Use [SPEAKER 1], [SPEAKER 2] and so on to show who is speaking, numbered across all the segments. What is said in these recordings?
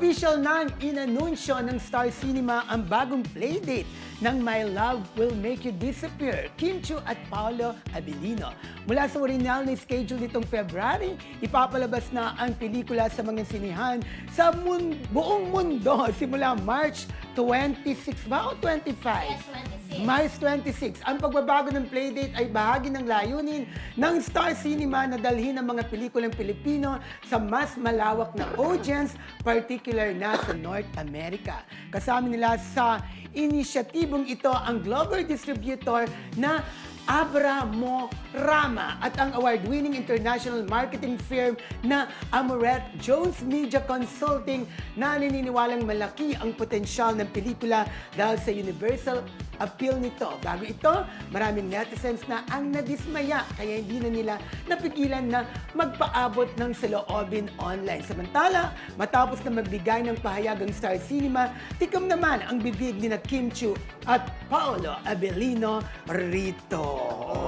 [SPEAKER 1] Official nang inanunsyo ng Star Cinema ang bagong playdate ng My Love Will Make You Disappear, Kim Chiu at Paolo Abilino. Mula sa original na schedule nitong February, ipapalabas na ang pelikula sa mga sinihan sa buong mundo simula March 26 ba o 25?
[SPEAKER 2] Yes, 26.
[SPEAKER 1] March 26. Ang pagbabago ng playdate ay bahagi ng layunin ng Star Cinema na dalhin ang mga pelikulang Pilipino sa mas malawak na audience, particular na sa North America. Kasama nila sa inisyatibong ito ang global distributor na Abramorama at ang award-winning international marketing firm na Amoret Jones Media Consulting na naniniwalang malaki ang potensyal ng pelikula dahil sa universal appeal nito. Bago ito, maraming netizens na ang nadismaya kaya hindi na nila napigilan na magpaabot ng saloobin online. Samantala, matapos na magbigay ng pahayag ang Star Cinema, tikam naman ang bibig ni na Kim Chiu at Paolo Abilino rito.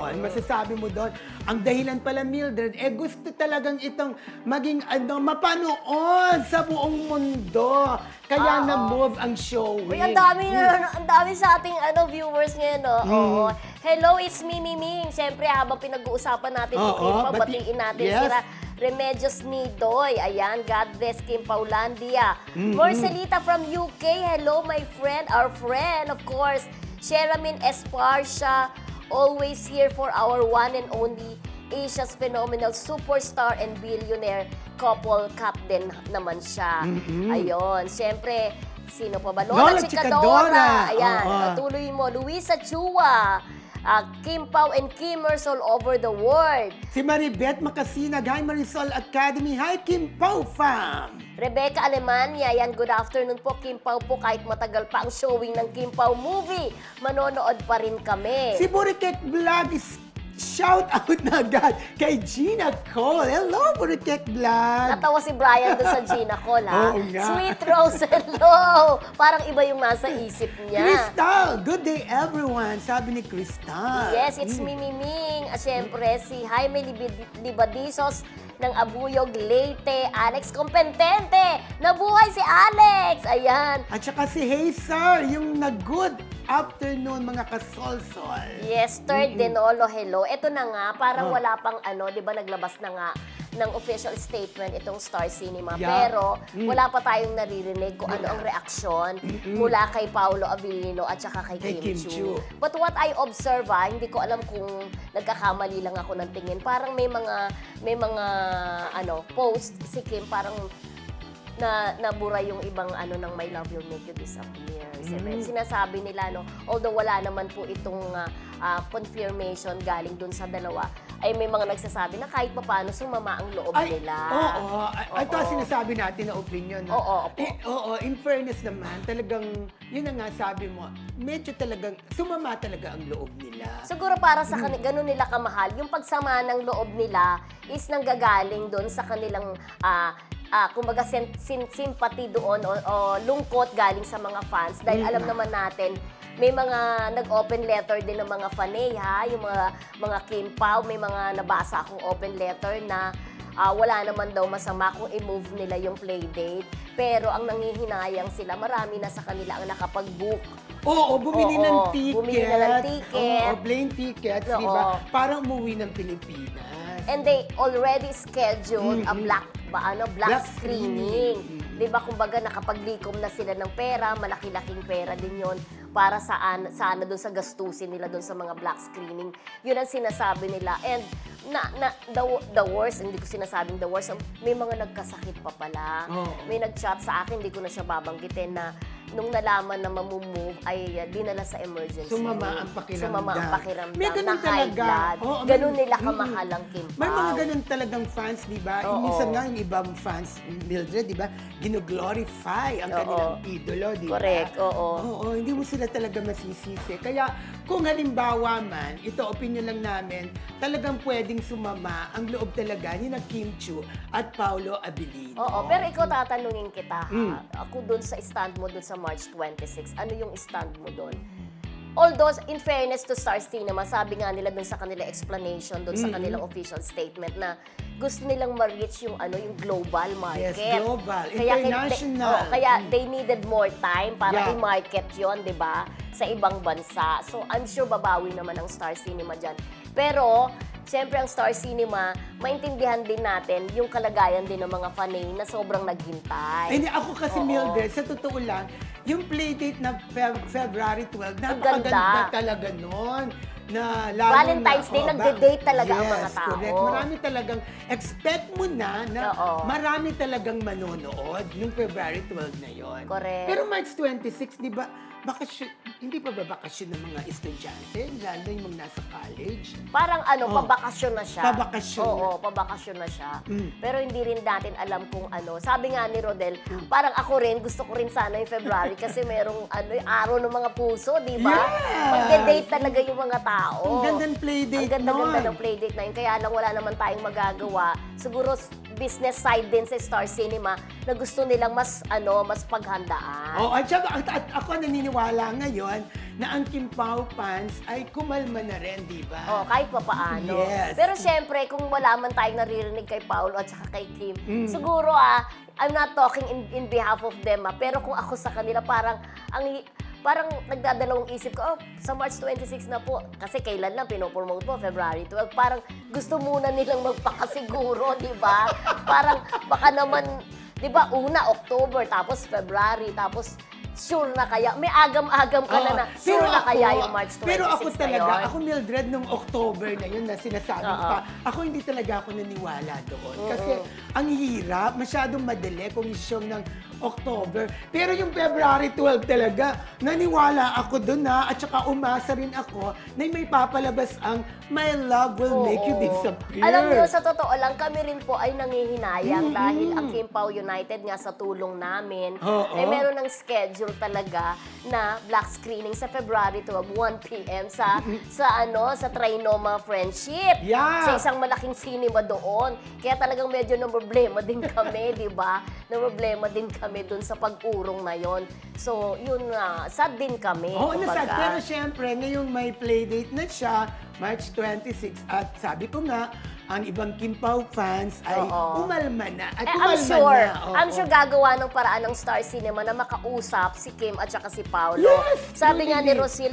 [SPEAKER 1] Ano masasabi mo doon? Ang dahilan pala, Mildred, gusto talagang itong maging mapanood sa buong mundo. Kaya na-move ang showing.
[SPEAKER 2] Uy, ang dami sa ating viewers ngayon, no? Oo. Hello, it's me, Miming. Siyempre, habang pinag-uusapan natin ni Kim, batiin natin si Remedios Nidoy. Ayan, God bless Kim Paulandia. Marcelita from UK. Hello, my friend, our friend, of course. Sheramin Esparcia, always here for our one and only Asia's phenomenal superstar and billionaire couple captain naman siya. Ayun, siyempre, sino pa ba? Lola Chicadora. Ayan, patuloy mo. Luisa Chua. Kim Pao and Kimmers all over the world.
[SPEAKER 1] Si Maribeth Macasinag, hi Marisol Academy, hi Kim Pao fam!
[SPEAKER 2] Rebecca Alemania, yan, good afternoon po, Kim Pao po, kahit matagal pa ang showing ng Kim Pao movie, manonood pa rin kami.
[SPEAKER 1] Si Burikek Vlog is shout out na agad kay Gina Cole. Hello, Burikek Vlog!
[SPEAKER 2] Natawa si Brian doon sa Gina Cole, ha?
[SPEAKER 1] Oo nga.
[SPEAKER 2] Sweet Rose, hello! Parang iba yung nasa isip niya.
[SPEAKER 1] Crystal, good day everyone, sabi ni Crystal.
[SPEAKER 2] Yes, it's me, Miming. Siyempre, si Jaime Libadisos ng Abuyog, Leyte, Alex Competente. Nabuhay si Alex! Ayan.
[SPEAKER 1] At saka si Hey Sir, yung nag-good afternoon mga kasolsol.
[SPEAKER 2] Yes, third Denolo, hello. Ito na nga, parang wala pang di ba naglabas na nga ng official statement itong Star Cinema.
[SPEAKER 1] Yeah.
[SPEAKER 2] Pero wala pa tayong naririnig kung ano ang reaksyon mula kay Paolo Abilino at saka kay Kim Chiu. But what I observe, hindi ko alam kung nagkakamali lang ako ng tingin. Parang may mga post si Kim, parang nabura yung ibang ng My Love Will Make You Disappear. Sinasabi nila, although wala naman po itong confirmation galing dun sa dalawa, ay may mga nagsasabi na kahit paano sumama ang loob nila.
[SPEAKER 1] Oo. Ito ang sinasabi natin na opinion. Oo, in fairness naman, talagang, yun na nga sabi mo, medyo talagang, sumama talaga ang loob nila.
[SPEAKER 2] Siguro para sa ganun nila kamahal, yung pagsama ng loob nila is nanggagaling doon sa kanilang kumbaga sympathy doon o lungkot galing sa mga fans dahil alam naman natin may mga nag-open letter din ng mga fanay, ha, yung mga Kim Pao, may mga nabasa akong open letter na wala naman daw masama kung i-move nila yung playdate, pero ang nangihinayang sila, marami na sa kanila ang nakapag-book.
[SPEAKER 1] Oo, bumili ng ticket.
[SPEAKER 2] Bumili na ng ticket.
[SPEAKER 1] Oo, plane tickets, di ba? Para umuwi ng Pilipinas.
[SPEAKER 2] And they already scheduled a black screening. Di ba, kumbaga nakapaglikom na sila ng pera, malaki-laking pera din yon para sana doon sa gastusin nila doon sa mga black screening. Yun ang sinasabi nila. And the worst, hindi ko sinasabing the worst, may mga nagkasakit pa pala. May nag-chat sa akin, hindi ko na siya babanggitin, na nung nalaman na mamumove, ay dinala sa emergency.
[SPEAKER 1] Sumama ang pakiramdam. May ganun
[SPEAKER 2] na high
[SPEAKER 1] talaga.
[SPEAKER 2] blood. Ganun nila kamahal ang Kim Pao.
[SPEAKER 1] May mga ganun talagang fans, di ba? Minsan nga yung ibang fans, Mildred, di ba? Gino-glorify ang kanilang idolo, di ba?
[SPEAKER 2] Correct, oo.
[SPEAKER 1] Oo, hindi mo sila talaga masisisi. Kaya kung halimbawa man, ito opinion lang namin, talagang pwedeng sumama ang loob talaga ni na Kim Chiu at Paolo Abilino.
[SPEAKER 2] Oo, pero ikaw tatanungin kita, ha? Ako doon sa stand mo doon sa March 26, ano yung stand mo doon? Although, in fairness to Star Cinema, sabi nga nila dun sa kanilang explanation, dun sa kanilang official statement na gusto nilang ma-reach yung yung global market.
[SPEAKER 1] Yes, global,
[SPEAKER 2] Kaya,
[SPEAKER 1] international.
[SPEAKER 2] kaya they needed more time para
[SPEAKER 1] Yeah.
[SPEAKER 2] i-market yon, di ba? Sa ibang bansa. So, I'm sure babawi naman ang Star Cinema dyan. Pero, siyempre ang Star Cinema, maintindihan din natin yung kalagayan din ng mga fanay na sobrang naghintay.
[SPEAKER 1] Hindi, ako kasi,
[SPEAKER 2] Oo.
[SPEAKER 1] Mildred, sa totoo lang, yung playdate na February 12,
[SPEAKER 2] Ang
[SPEAKER 1] napakaganda
[SPEAKER 2] ganda.
[SPEAKER 1] talaga nun. Na lalo
[SPEAKER 2] Valentine's Day, nagde-date talaga ang mga
[SPEAKER 1] yes,
[SPEAKER 2] tao.
[SPEAKER 1] correct. Marami talagang, expect mo na
[SPEAKER 2] Oo.
[SPEAKER 1] marami talagang manonood yung February 12 na yon.
[SPEAKER 2] Correct.
[SPEAKER 1] Pero March 26, di ba, bakasyon, hindi pa ba bakasyon ng mga estudyante? Lalo yung mga nasa college?
[SPEAKER 2] Parang
[SPEAKER 1] Oh.
[SPEAKER 2] pabakasyon na siya.
[SPEAKER 1] Pabakasyon
[SPEAKER 2] Oo,
[SPEAKER 1] na.
[SPEAKER 2] pabakasyon na siya.
[SPEAKER 1] Mm.
[SPEAKER 2] Pero hindi rin natin alam kung ano. Sabi nga ni Rodel, parang ako rin, gusto ko rin sana yung February kasi merong yung araw ng mga puso, di ba?
[SPEAKER 1] Yes!
[SPEAKER 2] Magde-date talaga yung mga tao.
[SPEAKER 1] Ang gandang playdate
[SPEAKER 2] Ang ganda-ganda
[SPEAKER 1] nun.
[SPEAKER 2] ng playdate na yun. Kaya lang wala naman tayong magagawa. Siguro business side din sa Star Cinema na gusto nilang mas paghandaan.
[SPEAKER 1] Oh, at saka, at ako naniniwala ngayon na ang Kim Pao fans ay kumalma na rin, di ba?
[SPEAKER 2] Oh, kahit pa paano.
[SPEAKER 1] Yes.
[SPEAKER 2] Pero syempre, kung wala man tayong naririnig kay Paolo at saka kay Kim,
[SPEAKER 1] Mm.
[SPEAKER 2] siguro I'm not talking in behalf of them pero kung ako sa kanila, parang nagdadalawang isip ko, sa March 26 na po, kasi kailan lang pinopromote po, February 12, parang gusto muna nilang magpakasiguro, di ba? Parang baka naman, di ba, una, October, tapos February, tapos sure na kaya, may agam-agam ka na sure
[SPEAKER 1] Pero
[SPEAKER 2] na kaya
[SPEAKER 1] ako-
[SPEAKER 2] yung March 26
[SPEAKER 1] Pero ako
[SPEAKER 2] na
[SPEAKER 1] talaga,
[SPEAKER 2] yun.
[SPEAKER 1] ako Mildred, nung October na yun na sinasabi
[SPEAKER 2] Oo.
[SPEAKER 1] pa, ako hindi talaga ako naniwala doon. Kasi ang hirap, masyadong madali kung isyong ng October. Pero yung February 12 talaga, naniwala ako doon at saka umasa rin ako na may papalabas ang My Love Will Make You
[SPEAKER 2] Oo.
[SPEAKER 1] Disappear.
[SPEAKER 2] Alam niyo, sa totoo lang, kami rin po ay nangihinayang dahil ang Kim Pao United nga sa tulong namin,
[SPEAKER 1] Oo.
[SPEAKER 2] ay meron ng schedule talaga na black screening sa February 12, 1 p.m. sa Trinoma Friendship.
[SPEAKER 1] Yeah.
[SPEAKER 2] Sa isang malaking cinema doon. Kaya talagang medyo na problema din kami, di ba? Na problema din kami doon sa pag-urong na yon. So, yun nga, sad din kami.
[SPEAKER 1] Oo, nasad.
[SPEAKER 2] kumbaga.
[SPEAKER 1] Pero syempre, ngayong may playdate na siya, March 26, at sabi ko nga, ang ibang Kim Pao fans ay
[SPEAKER 2] Oo.
[SPEAKER 1] umalma na. At
[SPEAKER 2] I'm
[SPEAKER 1] umalma
[SPEAKER 2] sure.
[SPEAKER 1] na. Oo.
[SPEAKER 2] I'm sure gagawa ng paraan ng Star Cinema na makausap si Kim at saka si Paolo.
[SPEAKER 1] Yes!
[SPEAKER 2] Sabi nga ni
[SPEAKER 1] Really.
[SPEAKER 2] Rosil,